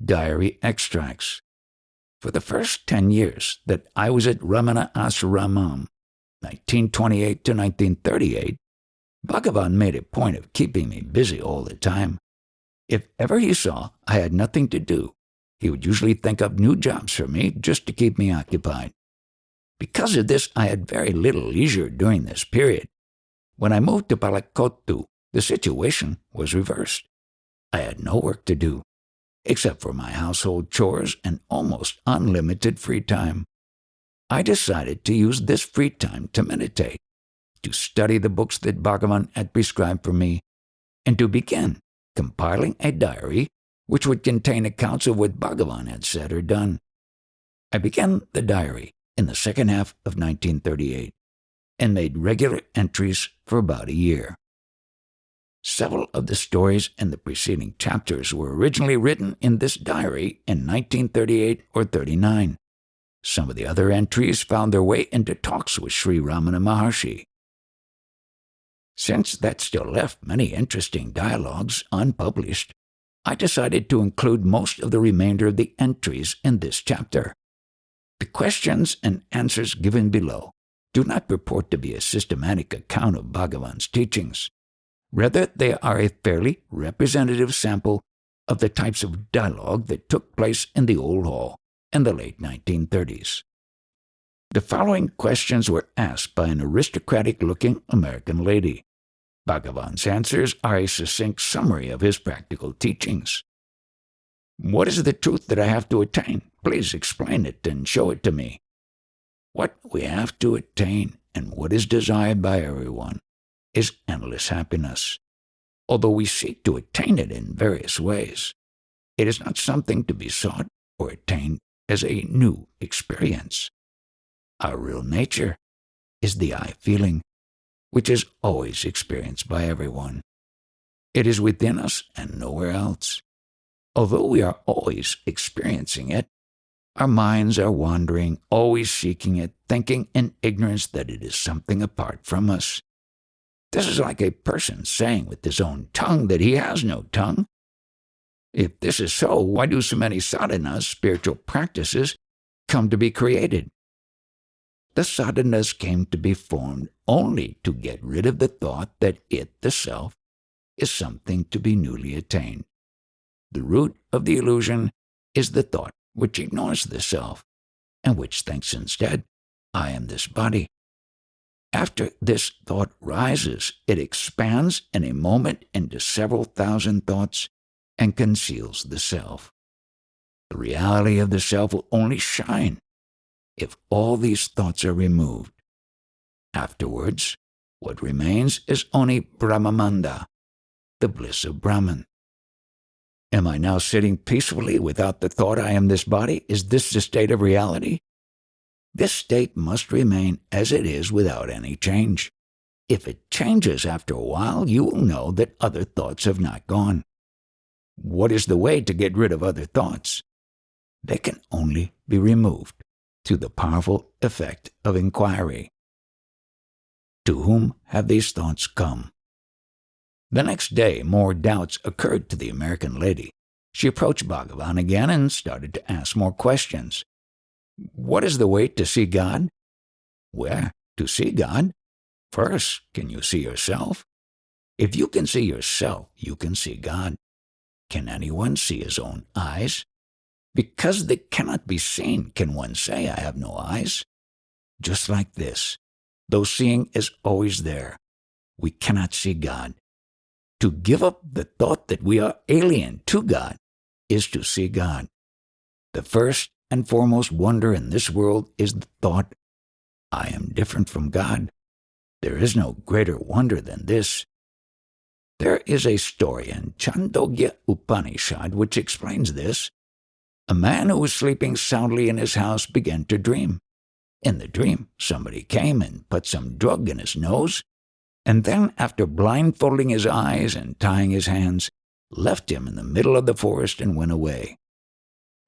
Diary extracts. For the first 10 years that I was at Ramana Ashramam, 1928 to 1938, Bhagavan made a point of keeping me busy all the time. If ever he saw I had nothing to do, he would usually think up new jobs for me just to keep me occupied. Because of this, I had very little leisure during this period. When I moved to Palakottu, the situation was reversed. I had no work to do, except for my household chores and almost unlimited free time. I decided to use this free time to meditate, to study the books that Bhagavan had prescribed for me, and to begin compiling a diary which would contain accounts of what Bhagavan had said or done. I began the diary in the second half of 1938 and made regular entries for about a year. Several of the stories in the preceding chapters were originally written in this diary in 1938 or 39. Some of the other entries found their way into talks with Sri Ramana Maharshi. Since that still left many interesting dialogues unpublished, I decided to include most of the remainder of the entries in this chapter. The questions and answers given below do not purport to be a systematic account of Bhagavan's teachings. Rather, they are a fairly representative sample of the types of dialogue that took place in the Old Hall in the late 1930s. The following questions were asked by an aristocratic-looking American lady. Bhagavan's answers are a succinct summary of his practical teachings. What is the truth that I have to attain? Please explain it and show it to me. What we have to attain and what is desired by everyone is endless happiness. Although we seek to attain it in various ways, it is not something to be sought or attained as a new experience. Our real nature is the I feeling, which is always experienced by everyone. It is within us and nowhere else. Although we are always experiencing it, our minds are wandering, always seeking it, thinking in ignorance that it is something apart from us. This is like a person saying with his own tongue that he has no tongue. If this is so, why do so many sadhanas, spiritual practices, come to be created? The sadhanas came to be formed only to get rid of the thought that it, the self, is something to be newly attained. The root of the illusion is the thought which ignores the self, and which thinks instead, I am this body. After this thought rises, it expands in a moment into several thousand thoughts and conceals the self. The reality of the self will only shine if all these thoughts are removed. Afterwards, what remains is only Brahmamanda, the bliss of Brahman. Am I now sitting peacefully without the thought I am this body? Is this the state of reality? This state must remain as it is without any change. If it changes after a while, you will know that other thoughts have not gone. What is the way to get rid of other thoughts? They can only be removed through the powerful effect of inquiry. To whom have these thoughts come? The next day, more doubts occurred to the American lady. She approached Bhagavan again and started to ask more questions. What is the way to see God? Where to see God? First, can you see yourself? If you can see yourself, you can see God. Can anyone see his own eyes? Because they cannot be seen, can one say, I have no eyes? Just like this, though seeing is always there, we cannot see God. To give up the thought that we are alien to God is to see God. The first and foremost wonder in this world is the thought, I am different from God. There is no greater wonder than this. There is a story in Chandogya Upanishad which explains this. A man who was sleeping soundly in his house began to dream. In the dream, somebody came and put some drug in his nose, and then, after blindfolding his eyes and tying his hands, left him in the middle of the forest and went away.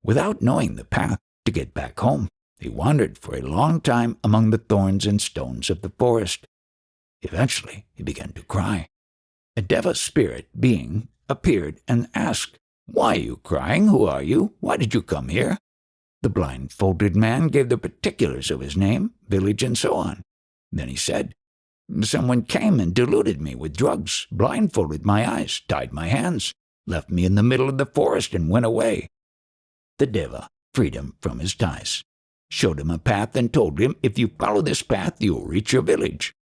Without knowing the path to get back home, he wandered for a long time among the thorns and stones of the forest. Eventually, he began to cry. A deva spirit being appeared and asked, Why are you crying? Who are you? Why did you come here?" The blindfolded man gave the particulars of his name, village, and so on. Then he said, "Someone came and deluded me with drugs, blindfolded my eyes, tied my hands, left me in the middle of the forest, and went away." The Deva freed him from his ties, showed him a path, and told him, "If you follow this path, you will reach your village."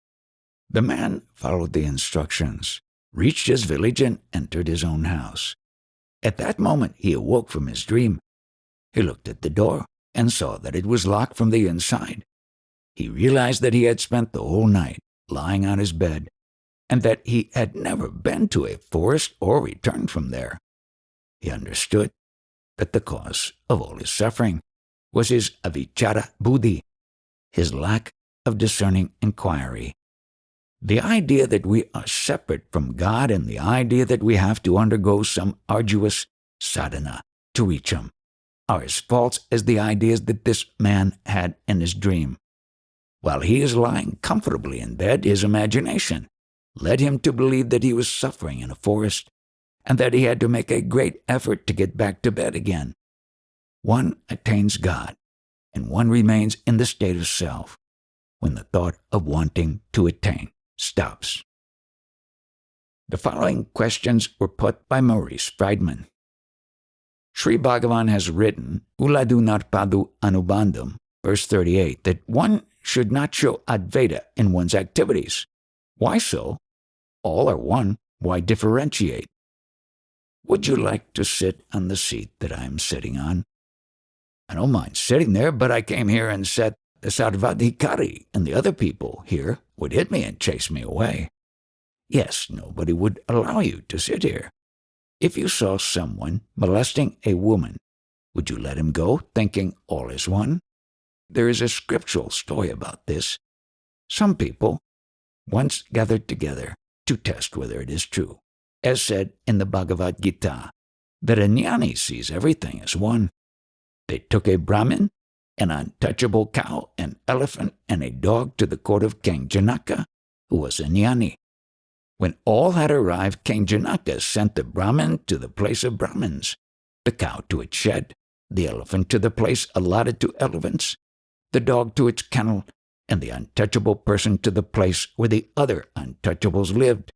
The man followed the instructions, reached his village, and entered his own house. At that moment he awoke from his dream. He looked at the door and saw that it was locked from the inside. He realized that he had spent the whole night lying on his bed, and that he had never been to a forest or returned from there. He understood that the cause of all his suffering was his avichara buddhi, his lack of discerning inquiry. The idea that we are separate from God and the idea that we have to undergo some arduous sadhana to reach Him are as false as the ideas that this man had in his dream. While he is lying comfortably in bed, his imagination led him to believe that he was suffering in a forest and that he had to make a great effort to get back to bed again. One attains God, and one remains in the state of self when the thought of wanting to attain stops. The following questions were put by Maurice Friedman. Sri Bhagavan has written, Uladu Narpadu Anubandham, verse 38, that one should not show Advaita in one's activities. Why so? All are one. Why differentiate? Would you like to sit on the seat that I am sitting on? I don't mind sitting there, but I came here and said the Sarvadhikari and the other people here would hit me and chase me away. Yes, nobody would allow you to sit here. If you saw someone molesting a woman, would you let him go, thinking all is one? There is a scriptural story about this. Some people once gathered together to test whether it is true, as said in the Bhagavad Gita, that a jnani sees everything as one. They took a Brahmin, an untouchable cow, an elephant, and a dog to the court of King Janaka, who was a jnani. When all had arrived, King Janaka sent the Brahmin to the place of Brahmins, the cow to its shed, the elephant to the place allotted to elephants, the dog to its kennel, and the untouchable person to the place where the other untouchables lived.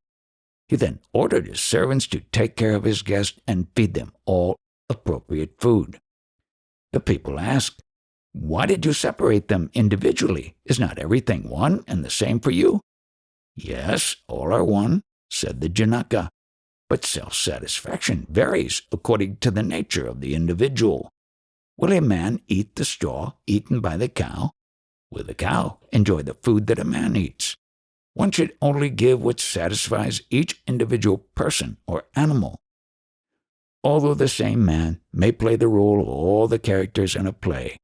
He then ordered his servants to take care of his guests and feed them all appropriate food. The people asked, "Why did you separate them individually? Is not everything one and the same for you?" "Yes, all are one," said the Janaka, "but self-satisfaction varies according to the nature of the individual. Will a man eat the straw eaten by the cow? Will the cow enjoy the food that a man eats? One should only give what satisfies each individual person or animal. Although the same man may play the role of all the characters in a play,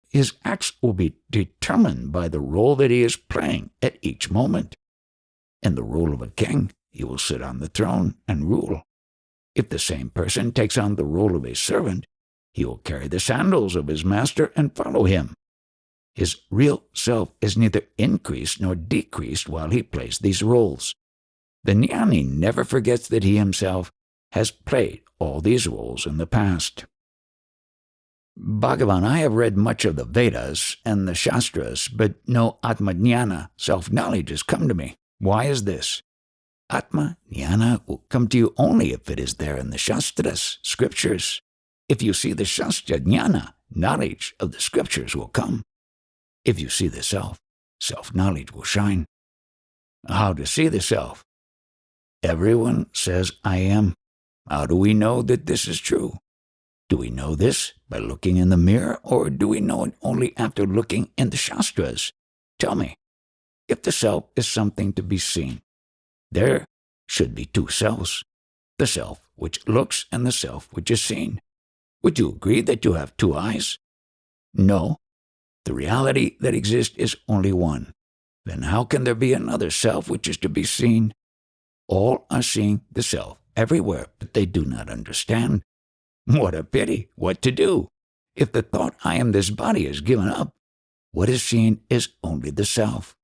his acts will be determined by the role that he is playing at each moment. In the role of a king, he will sit on the throne and rule. If the same person takes on the role of a servant, he will carry the sandals of his master and follow him. His real self is neither increased nor decreased while he plays these roles. The jnani never forgets that he himself has played all these roles in the past. Bhagavan, I have read much of the Vedas and the Shastras, but no Atma-jnana, self-knowledge, has come to me. Why is this? Atma-jnana will come to you only if it is there in the Shastras, scriptures. If you see the Shastra-jnana, knowledge of the scriptures will come. If you see the self, self-knowledge will shine. How to see the self? Everyone says, I am. How do we know that this is true? Do we know this by looking in the mirror, or do we know it only after looking in the Shastras? Tell me, if the self is something to be seen, there should be two selves, the self which looks and the self which is seen. Would you agree that you have two eyes? No. The reality that exists is only one. Then how can there be another self which is to be seen? All are seeing the self everywhere, but they do not understand. What a pity! What to do? If the thought I am this body is given up, what is seen is only the self.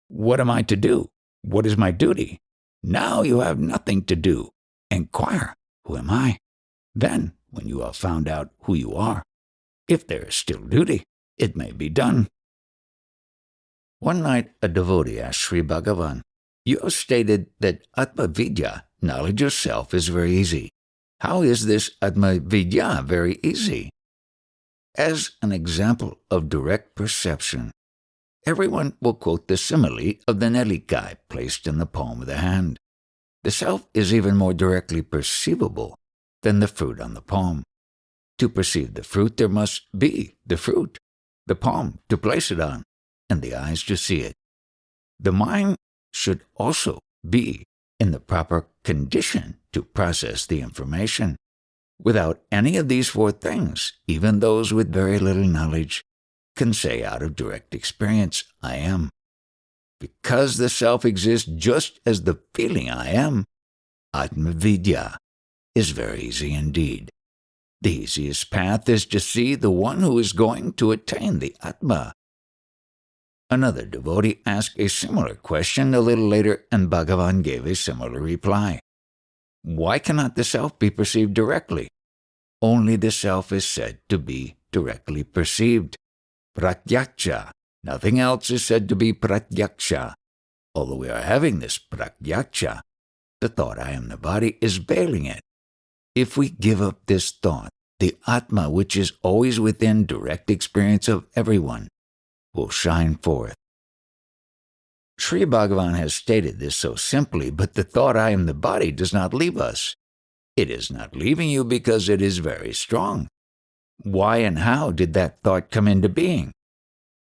What am I to do? What is my duty? Now you have nothing to do. Inquire, who am I? Then, when you have found out who you are, if there is still duty, it may be done. One night, a devotee asked Sri Bhagavan, "You have stated that Atma Vidya, knowledge of self, is very easy. How is this Atma Vidya very easy?" As an example of direct perception, everyone will quote the simile of the nelikai placed in the palm of the hand. The self is even more directly perceivable than the fruit on the palm. To perceive the fruit, there must be the fruit, the palm to place it on, and the eyes to see it. The mind should also be in the proper condition to process the information. Without any of these four things, even those with very little knowledge can say out of direct experience, "I am." Because the self exists just as the feeling "I am," Atma Vidya is very easy indeed. The easiest path is to see the one who is going to attain the Atma. Another devotee asked a similar question a little later, and Bhagavan gave a similar reply. Why cannot the self be perceived directly? Only the self is said to be directly perceived. Pratyaksha. Nothing else is said to be pratyaksha. Although we are having this pratyaksha, the thought "I am the body" is veiling it. If we give up this thought, the Atma, which is always within direct experience of everyone, will shine forth. Sri Bhagavan has stated this so simply, but the thought "I am the body" does not leave us. It is not leaving you because it is very strong. Why and how did that thought come into being?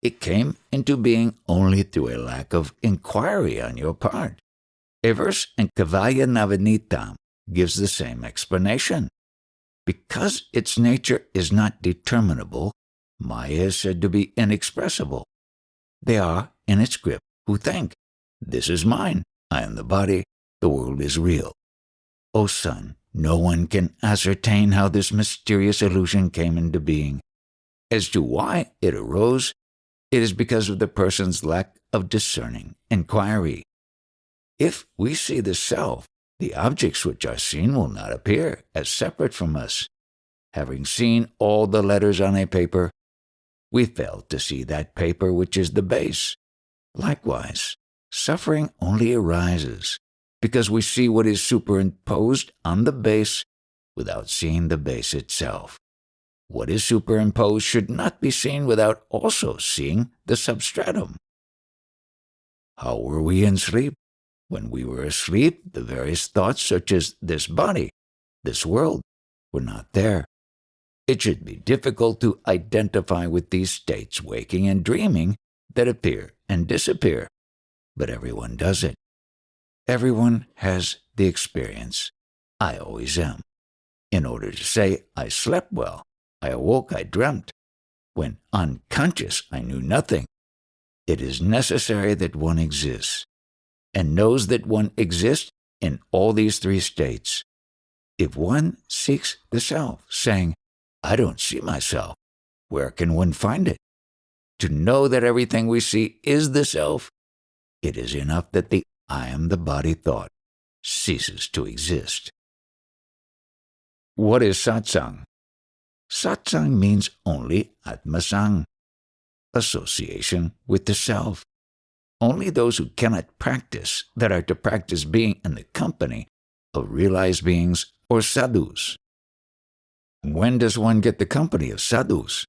It came into being only through a lack of inquiry on your part. A verse in Kavaya Navanitam gives the same explanation. Because its nature is not determinable, Maya is said to be inexpressible. They are in its grip who think, "This is mine, I am the body, the world is real." O son, no one can ascertain how this mysterious illusion came into being. As to why it arose, it is because of the person's lack of discerning inquiry. If we see the self, the objects which are seen will not appear as separate from us. Having seen all the letters on a paper, we fail to see that paper which is the base. Likewise, suffering only arises because we see what is superimposed on the base without seeing the base itself. What is superimposed should not be seen without also seeing the substratum. How were we in sleep? When we were asleep, the various thoughts such as "this body," "this world," were not there. It should be difficult to identify with these states, waking and dreaming, that appear and disappear. But everyone does it. Everyone has the experience, "I always am." In order to say, "I slept well, I awoke, I dreamt," when unconscious I knew nothing, it is necessary that one exists, and knows that one exists in all these three states. If one seeks the self, saying, "I don't see myself," where can one find it? To know that everything we see is the self, it is enough that the "I am the body" thought ceases to exist. What is satsang? Satsang means only atmasang, association with the self. Only those who cannot practice, that are to practice being in the company of realized beings or sadhus. When does one get the company of sadhus?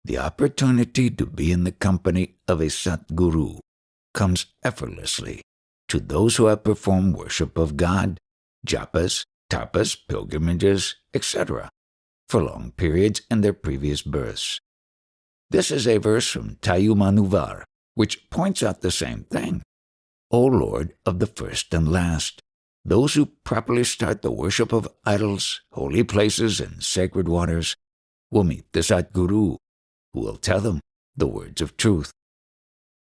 The opportunity to be in the company of a Satguru comes effortlessly to those who have performed worship of God, japas, tapas, pilgrimages, etc., for long periods in their previous births. This is a verse from Tayumanuvar, which points out the same thing. O Lord of the first and last, those who properly start the worship of idols, holy places, and sacred waters will meet the Satguru, who will tell them the words of truth.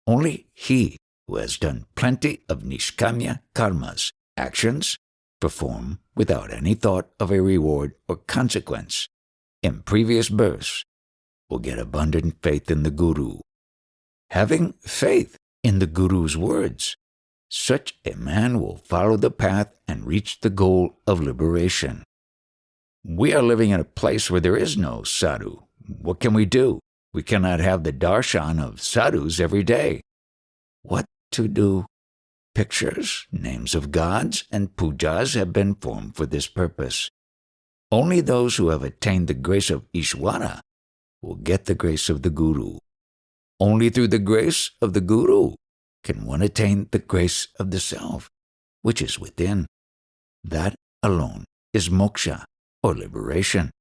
Only he who has done plenty of nishkamya karmas, actions, performed without any thought of a reward or consequence, in previous births, will get abundant faith in the Guru. Having faith in the Guru's words, such a man will follow the path and reach the goal of liberation. We are living in a place where there is no sadhu. What can we do? We cannot have the darshan of sadhus every day. What to do? Pictures, names of gods, and pujas have been formed for this purpose. Only those who have attained the grace of Ishvara will get the grace of the Guru. Only through the grace of the Guru can one attain the grace of the self, which is within. That alone is moksha, or liberation.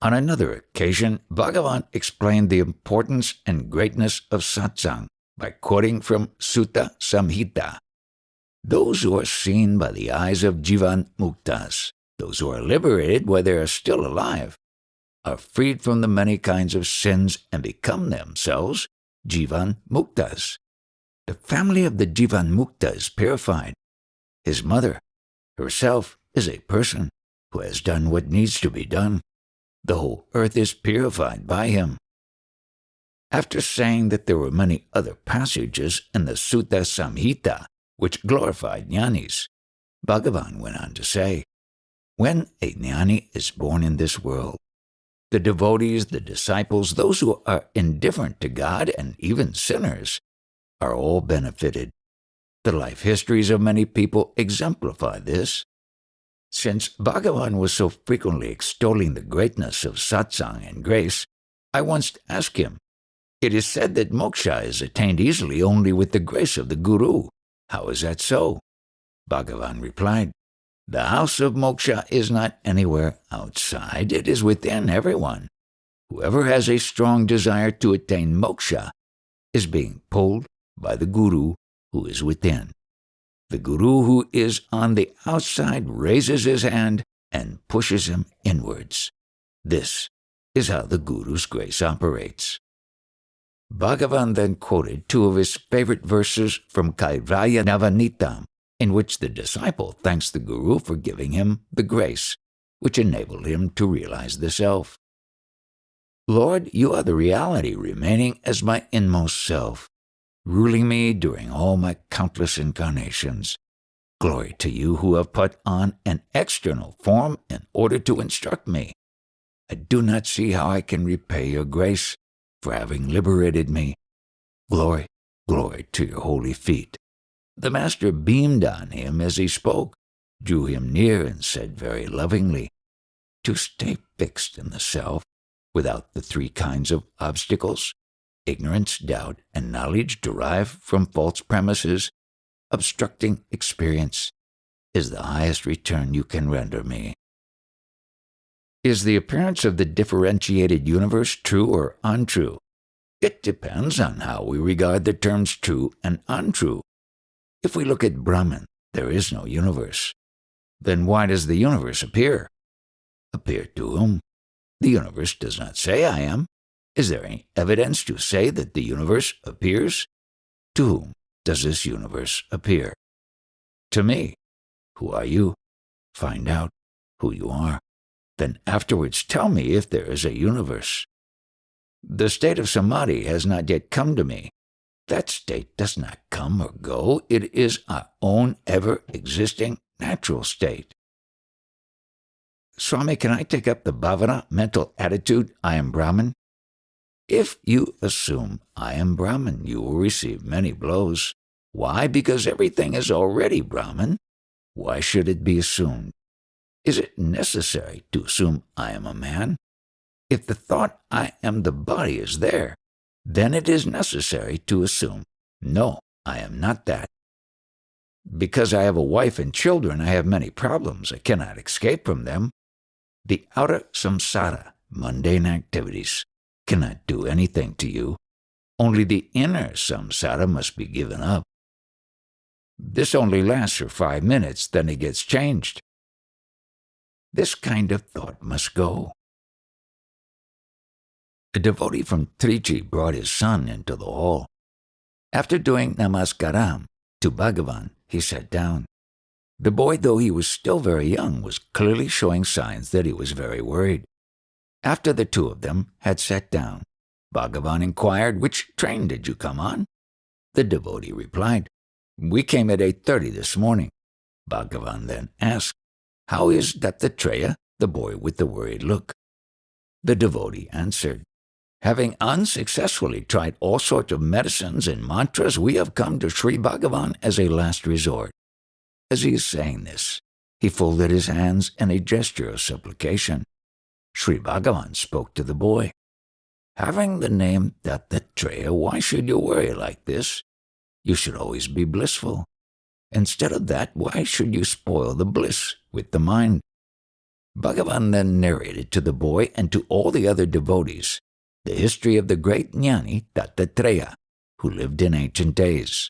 On another occasion, Bhagavan explained the importance and greatness of satsang by quoting from Sutta Samhita. Those who are seen by the eyes of Jivan Muktas, those who are liberated while they are still alive, are freed from the many kinds of sins and become themselves Jivan Muktas. The family of the Jivan Mukta is purified. His mother, herself, is a person who has done what needs to be done. The whole earth is purified by him. After saying that there were many other passages in the Sutta Samhita which glorified jnanis, Bhagavan went on to say, when a jnani is born in this world, the devotees, the disciples, those who are indifferent to God, and even sinners, are all benefited. The life histories of many people exemplify this. Since Bhagavan was so frequently extolling the greatness of satsang and grace, I once asked him, it is said that moksha is attained easily only with the grace of the Guru. How is that so? Bhagavan replied, the house of moksha is not anywhere outside, it is within everyone. Whoever has a strong desire to attain moksha is being pulled by the Guru who is within. The Guru who is on the outside raises his hand and pushes him inwards. This is how the Guru's grace operates. Bhagavan then quoted two of his favorite verses from Kaivalya Navanitam, in which the disciple thanks the Guru for giving him the grace, which enabled him to realize the self. Lord, you are the reality remaining as my inmost self, ruling me during all my countless incarnations. Glory to you who have put on an external form in order to instruct me. I do not see how I can repay your grace for having liberated me. Glory, glory to your holy feet. The master beamed on him as he spoke, drew him near and said very lovingly, to stay fixed in the self without the three kinds of obstacles, ignorance, doubt, and knowledge derived from false premises, obstructing experience, is the highest return you can render me. Is the appearance of the differentiated universe true or untrue? It depends on how we regard the terms true and untrue. If we look at Brahman, there is no universe. Then why does the universe appear? Appear to whom? The universe does not say I am. Is there any evidence to say that the universe appears? To whom does this universe appear? To me. Who are you? Find out who you are. Then afterwards tell me if there is a universe. The state of samadhi has not yet come to me. That state does not come or go. It is our own ever-existing natural state. Swami, can I take up the bhavana, mental attitude, I am Brahman? If you assume I am Brahman, you will receive many blows. Why? Because everything is already Brahman. Why should it be assumed? Is it necessary to assume I am a man? If the thought I am the body is there, then it is necessary to assume, no, I am not that. Because I have a wife and children, I have many problems. I cannot escape from them. The outer samsara, mundane activities, cannot do anything to you. Only the inner samsara must be given up. This only lasts for 5 minutes, then it gets changed. This kind of thought must go. A devotee from Trichy brought his son into the hall. After doing namaskaram to Bhagavan, he sat down. The boy, though he was still very young, was clearly showing signs that he was very worried. After the two of them had sat down, Bhagavan inquired, which train did you come on? The devotee replied, we came at 8:30 this morning. Bhagavan then asked, how is Dattatreya, the boy with the worried look. The devotee answered, "Having unsuccessfully tried all sorts of medicines and mantras, we have come to Sri Bhagavan as a last resort." As he is saying this, he folded his hands in a gesture of supplication. Sri Bhagavan spoke to the boy. "Having the name Dattatreya, why should you worry like this? You should always be blissful. Instead of that, why should you spoil the bliss with the mind?" Bhagavan then narrated to the boy and to all the other devotees the history of the great Jnani Dattatreya, who lived in ancient days.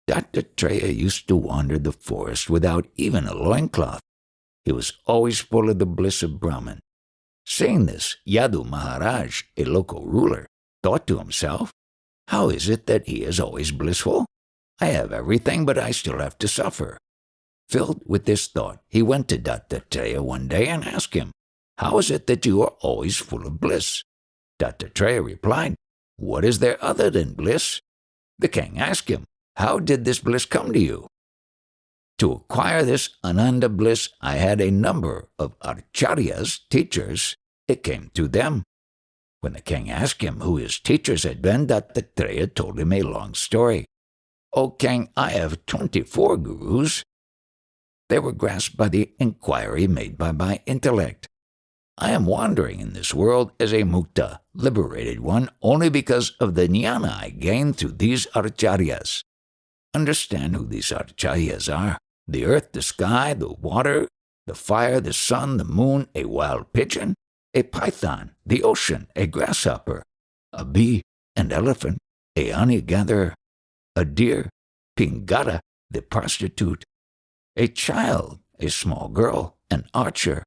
Dattatreya used to wander the forest without even a loincloth. He was always full of the bliss of Brahman. Seeing this, Yadu Maharaj, a local ruler, thought to himself, "How is it that he is always blissful? I have everything, but I still have to suffer." Filled with this thought, he went to Dattatreya one day and asked him, "How is it that you are always full of bliss?" Dattatreya replied, "What is there other than bliss?" The king asked him, "How did this bliss come to you?" "To acquire this Ananda bliss, I had a number of acharyas, teachers. It came through them." When the king asked him who his teachers had been, Dattatreya told him a long story. "O king, I have 24 gurus. They were grasped by the inquiry made by my intellect. I am wandering in this world as a mukta, liberated one, only because of the jnana I gained through these acharyas. Understand who these acharyas are: the earth, the sky, the water, the fire, the sun, the moon, a wild pigeon, a python, the ocean, a grasshopper, a bee, an elephant, a honey-gatherer, a deer, Pingala, the prostitute, a child, a small girl, an archer,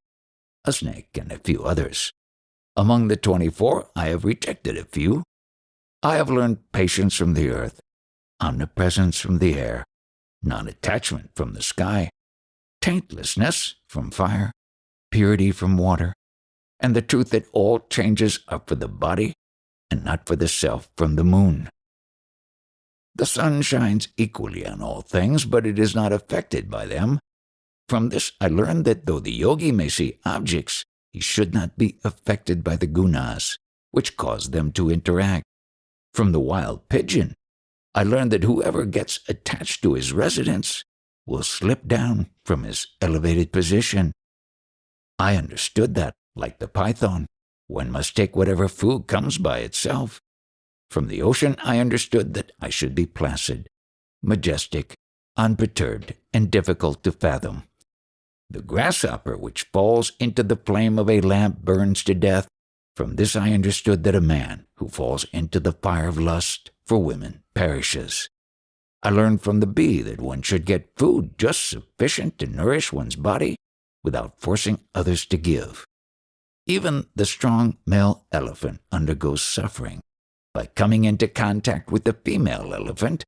a snake, and a few others. Among the 24, I have rejected a few. I have learned patience from the earth, omnipresence from the air, non-attachment from the sky, taintlessness from fire, purity from water, and the truth that all changes are for the body and not for the self from the moon. The sun shines equally on all things, but it is not affected by them. From this I learned that though the yogi may see objects, he should not be affected by the gunas, which cause them to interact. From the wild pigeon, I learned that whoever gets attached to his residence will slip down from his elevated position. I understood that, like the python, one must take whatever food comes by itself. From the ocean, I understood that I should be placid, majestic, unperturbed, and difficult to fathom. The grasshopper which falls into the flame of a lamp burns to death. From this I understood that a man who falls into the fire of lust for women perishes. I learned from the bee that one should get food just sufficient to nourish one's body without forcing others to give. Even the strong male elephant undergoes suffering by coming into contact with the female elephant.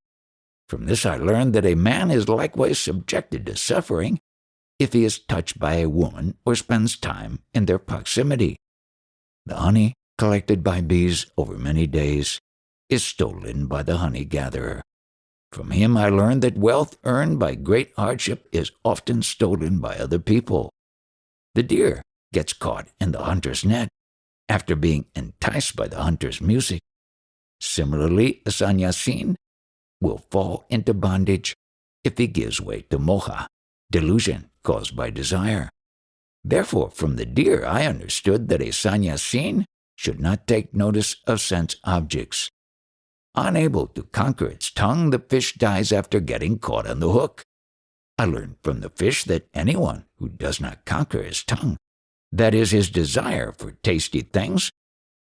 From this I learned that a man is likewise subjected to suffering if he is touched by a woman or spends time in their proximity. The honey collected by bees over many days is stolen by the honey-gatherer. From him I learned that wealth earned by great hardship is often stolen by other people. The deer gets caught in the hunter's net after being enticed by the hunter's music. Similarly, a sannyasin will fall into bondage if he gives way to moha, delusion caused by desire. Therefore, from the deer I understood that a sannyasin should not take notice of sense objects. Unable to conquer its tongue, the fish dies after getting caught on the hook. I learned from the fish that anyone who does not conquer his tongue, that is, his desire for tasty things,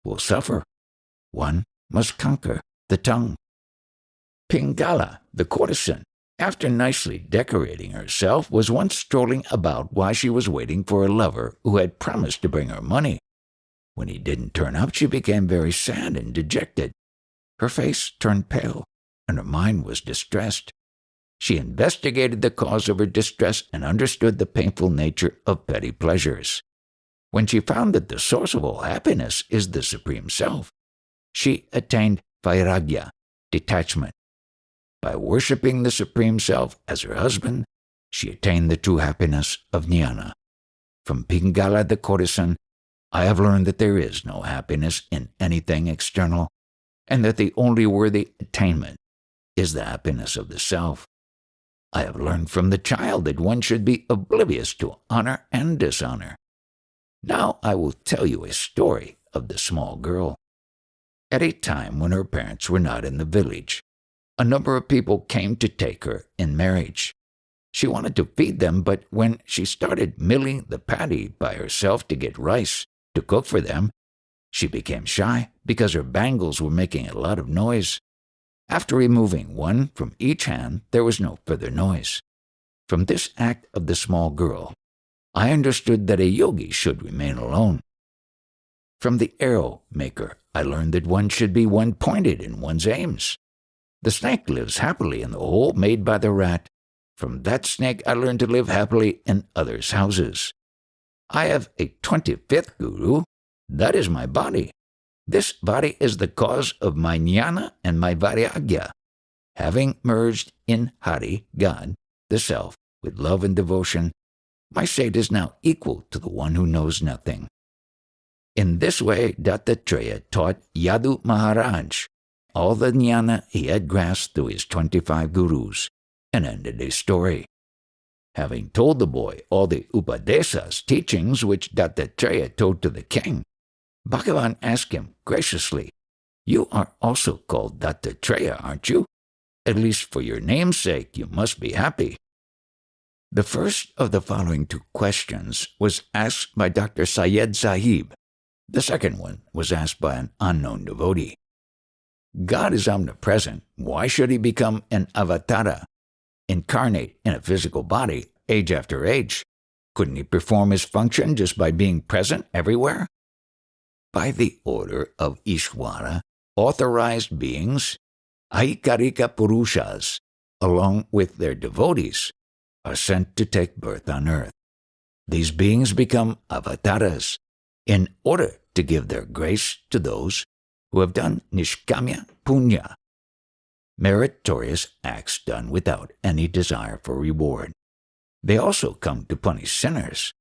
will suffer. One must conquer the tongue. Pingala, the courtesan, after nicely decorating herself, was once strolling about while she was waiting for a lover who had promised to bring her money. When he didn't turn up, she became very sad and dejected. Her face turned pale, and her mind was distressed. She investigated the cause of her distress and understood the painful nature of petty pleasures. When she found that the source of all happiness is the Supreme Self, she attained vairagya, detachment. By worshipping the Supreme Self as her husband, she attained the true happiness of jnana. From Pingala the courtesan, I have learned that there is no happiness in anything external, and that the only worthy attainment is the happiness of the self. I have learned from the child that one should be oblivious to honor and dishonor. Now I will tell you a story of the small girl. At a time when her parents were not in the village, a number of people came to take her in marriage. She wanted to feed them, but when she started milling the paddy by herself to get rice to cook for them, she became shy because her bangles were making a lot of noise. After removing one from each hand, there was no further noise. From this act of the small girl, I understood that a yogi should remain alone. From the arrow maker, I learned that one should be one-pointed in one's aims. The snake lives happily in the hole made by the rat. From that snake, I learned to live happily in others' houses. I have a 25th guru. That is my body. This body is the cause of my jnana and my vairagya. Having merged in Hari, God, the Self, with love and devotion, my state is now equal to the one who knows nothing. In this way, Dattatreya taught Yadu Maharaj all the jnana he had grasped through his 25 gurus, and ended his story. Having told the boy all the Upadesas teachings which Dattatreya told to the king, Bhagavan asked him graciously, "You are also called Dattatreya, aren't you? At least for your name's sake, you must be happy." The first of the following two questions was asked by Dr. Syed Sahib. The second one was asked by an unknown devotee. God is omnipresent. Why should he become an avatara, incarnate in a physical body, age after age? Couldn't he perform his function just by being present everywhere? By the order of Ishwara, authorized beings, Aikarika Purushas, along with their devotees, are sent to take birth on earth. These beings become avataras in order to give their grace to those who have done nishkamya punya, meritorious acts done without any desire for reward. They also come to punish sinners.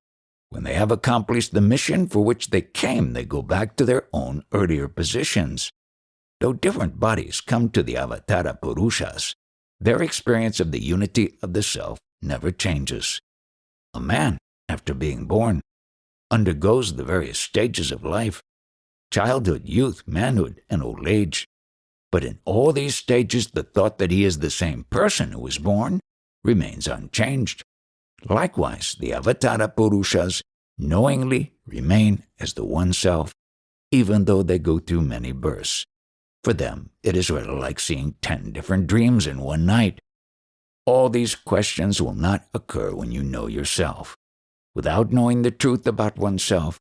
When they have accomplished the mission for which they came, they go back to their own earlier positions. Though different bodies come to the avatara purushas, their experience of the unity of the self never changes. A man, after being born, undergoes the various stages of life: childhood, youth, manhood, and old age. But in all these stages, the thought that he is the same person who was born remains unchanged. Likewise, the avatara purushas knowingly remain as the one self, even though they go through many births. For them, it is rather like seeing 10 different dreams in one night. All these questions will not occur when you know yourself. Without knowing the truth about oneself,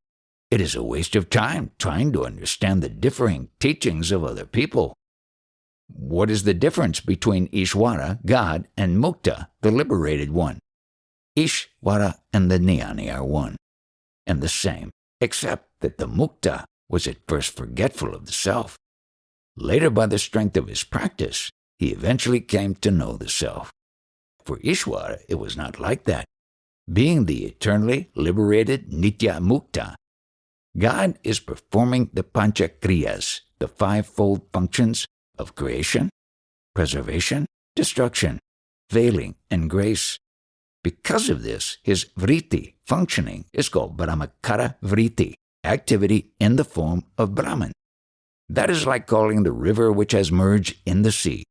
it is a waste of time trying to understand the differing teachings of other people. What is the difference between Ishwara, God, and Mukta, the liberated one? Ishwara and the Jnani are one and the same, except that the Mukta was at first forgetful of the self. Later, by the strength of his practice, he eventually came to know the self. For Ishwara, it was not like that. Being the eternally liberated Nitya Mukta, God is performing the Panchakriyas, the fivefold functions of creation, preservation, destruction, veiling, and grace. Because of this, his vritti, functioning, is called Brahmakara vritti, activity in the form of Brahman. That is like calling the river which has merged in the sea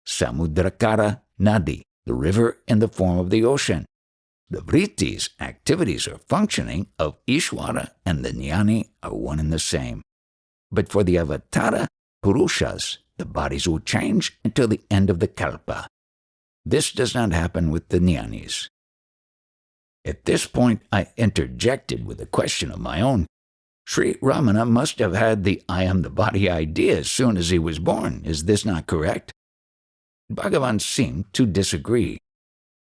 Samudrakara Nadi, the river in the form of the ocean. The vrittis, activities or functioning of Ishwara and the Jnani are one and the same. But for the avatara purushas, the bodies will change until the end of the kalpa. This does not happen with the Jnanis. At this point, I interjected with a question of my own. Sri Ramana must have had the I am the body idea as soon as he was born. Is this not correct? Bhagavan seemed to disagree.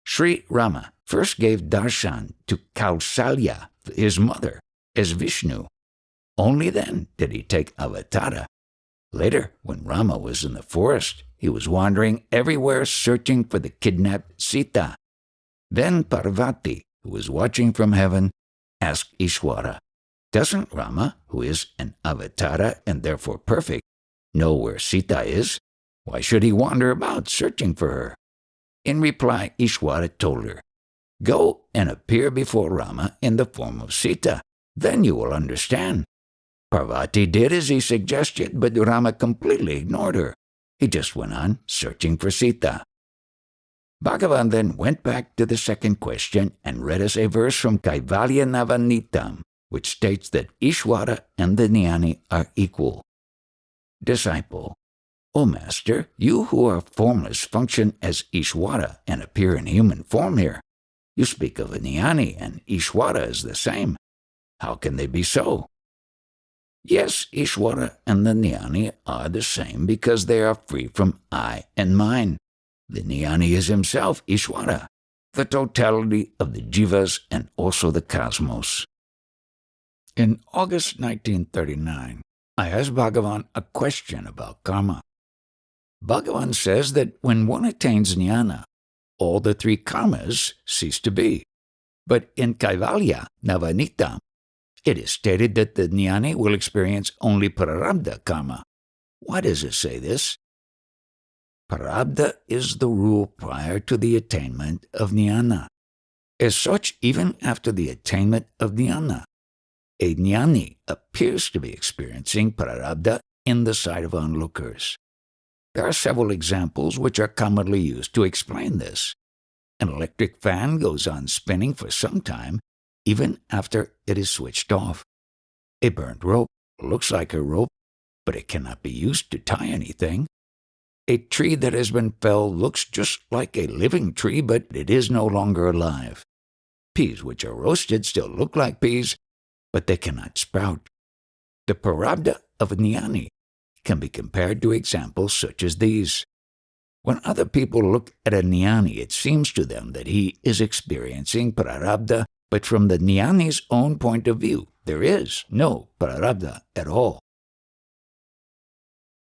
Sri Rama first gave darshan to Kausalya, his mother, as Vishnu. Only then did he take avatara. Later, when Rama was in the forest, he was wandering everywhere searching for the kidnapped Sita. Then Parvati, who was watching from heaven, Asked Ishwara, doesn't Rama, who is an avatara and therefore perfect, know where Sita is? Why should he wander about searching for her? In reply, Ishwara told her, go and appear before Rama in the form of Sita. Then you will understand. Parvati did as he suggested, but Rama completely ignored her. He just went on searching for Sita. Bhagavan then went back to the second question and read us a verse from Kaivalya Navanitam, which states that Ishwara and the Jnani are equal. Disciple, O Master, you who are formless function as Ishwara and appear in human form here. You speak of a Jnani and Ishwara as the same. How can they be so? Yes, Ishwara and the Jnani are the same because they are free from I and mine. The Jnani is himself Ishwara, the totality of the jivas and also the cosmos. In August 1939, I asked Bhagavan a question about karma. Bhagavan says that when one attains jnana, all the three karmas cease to be. But in Kaivalya Navanitam, it is stated that the jnani will experience only prarabdha karma. Why does it say this? Prarabdha is the rule prior to the attainment of jnana. As such, even after the attainment of jnana, a jnani appears to be experiencing prarabdha in the sight of onlookers. There are several examples which are commonly used to explain this. An electric fan goes on spinning for some time, even after it is switched off. A burnt rope looks like a rope, but it cannot be used to tie anything. A tree that has been felled looks just like a living tree, but it is no longer alive. Peas which are roasted still look like peas, but they cannot sprout. The prarabdha of a jnani can be compared to examples such as these. When other people look at a jnani, it seems to them that he is experiencing prarabdha, but from the jnani's own point of view, there is no prarabdha at all.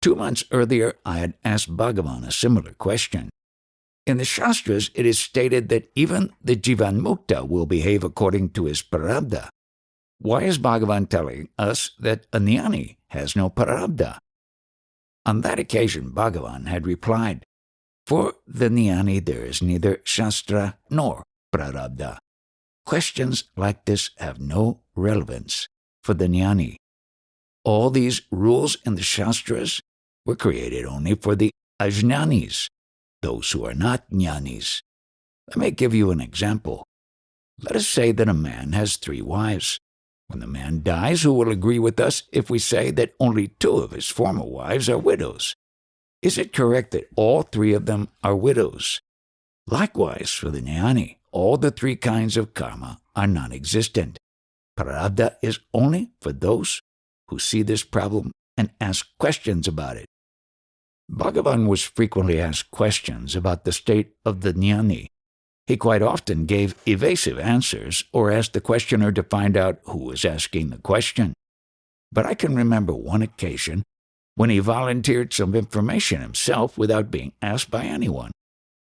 2 months earlier, I had asked Bhagavan a similar question. In the Shastras, it is stated that even the Jivanmukta will behave according to his prarabdha. Why is Bhagavan telling us that a jnani has no prarabdha? On that occasion, Bhagavan had replied, for the jnani there is neither Shastra nor prarabdha. Questions like this have no relevance for the jnani. All these rules in the Shastras were created only for the ajnanis, those who are not jnanis. Let me give you an example. Let us say that a man has 3 wives. When the man dies, who will agree with us if we say that only 2 of his former wives are widows? Is it correct that all 3 of them are widows? Likewise, for the jnani, all the 3 kinds of karma are non-existent. Prarabdha is only for those who see this problem and ask questions about it. Bhagavan was frequently asked questions about the state of the jnani. He quite often gave evasive answers or asked the questioner to find out who was asking the question. But I can remember one occasion when he volunteered some information himself without being asked by anyone.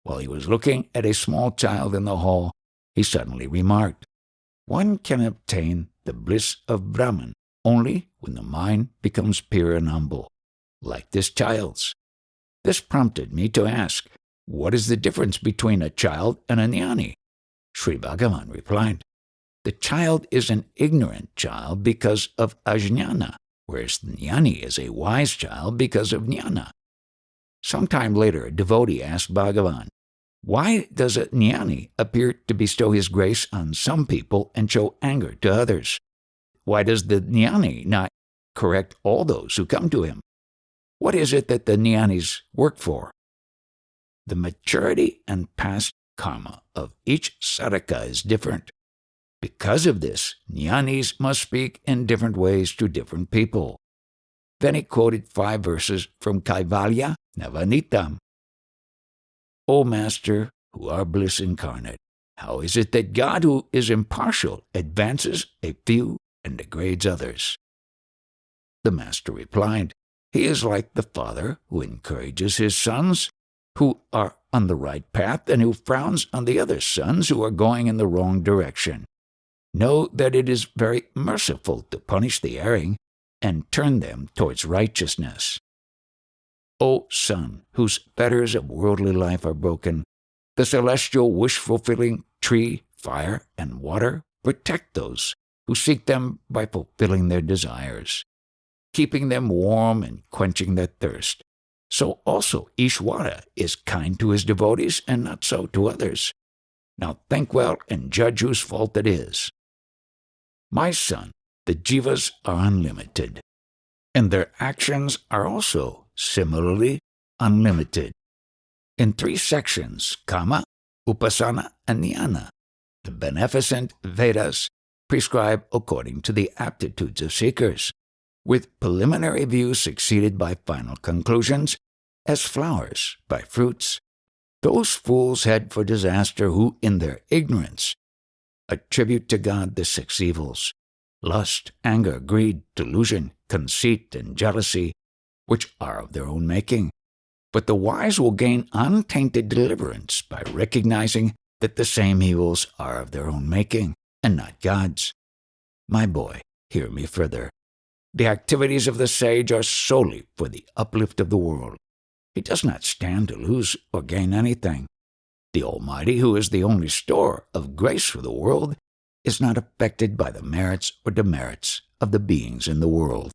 While he was looking at a small child in the hall, he suddenly remarked, one can obtain the bliss of Brahman only when the mind becomes pure and humble, like this child's. This prompted me to ask, what is the difference between a child and a jnani? Sri Bhagavan replied, the child is an ignorant child because of ajnana, whereas the jnani is a wise child because of jnana. Some time later, a devotee asked Bhagavan, why does a jnani appear to bestow his grace on some people and show anger to others? Why does the jnani not correct all those who come to him? What is it that the jnanis work for? The maturity and past karma of each sadhaka is different. Because of this, jnanis must speak in different ways to different people. Then he quoted 5 verses from Kaivalya Navanitam. O Master, who are bliss incarnate, how is it that God, who is impartial, advances a few and degrades others? The Master replied, he is like the father who encourages his sons who are on the right path and who frowns on the other sons who are going in the wrong direction. know that it is very merciful to punish the erring and turn them towards righteousness. O sun, whose fetters of worldly life are broken, the celestial wish-fulfilling tree, fire, and water protect those who seek them by fulfilling their desires, keeping them warm and quenching their thirst. So also Ishwara is kind to his devotees and not so to others. Now think well and judge whose fault it is. My son, the jivas are unlimited, and their actions are also similarly unlimited. In 3 sections, Kama, Upasana, and Jnana, the beneficent Vedas prescribe according to the aptitudes of seekers, with preliminary views succeeded by final conclusions, as flowers by fruits. Those fools head for disaster who, in their ignorance, attribute to God the 6 evils: lust, anger, greed, delusion, conceit, and jealousy, which are of their own making. But the wise will gain untainted deliverance by recognizing that the same evils are of their own making, and not God's. My boy, hear me further. The activities of the sage are solely for the uplift of the world. He does not stand to lose or gain anything. The Almighty, who is the only store of grace for the world, is not affected by the merits or demerits of the beings in the world.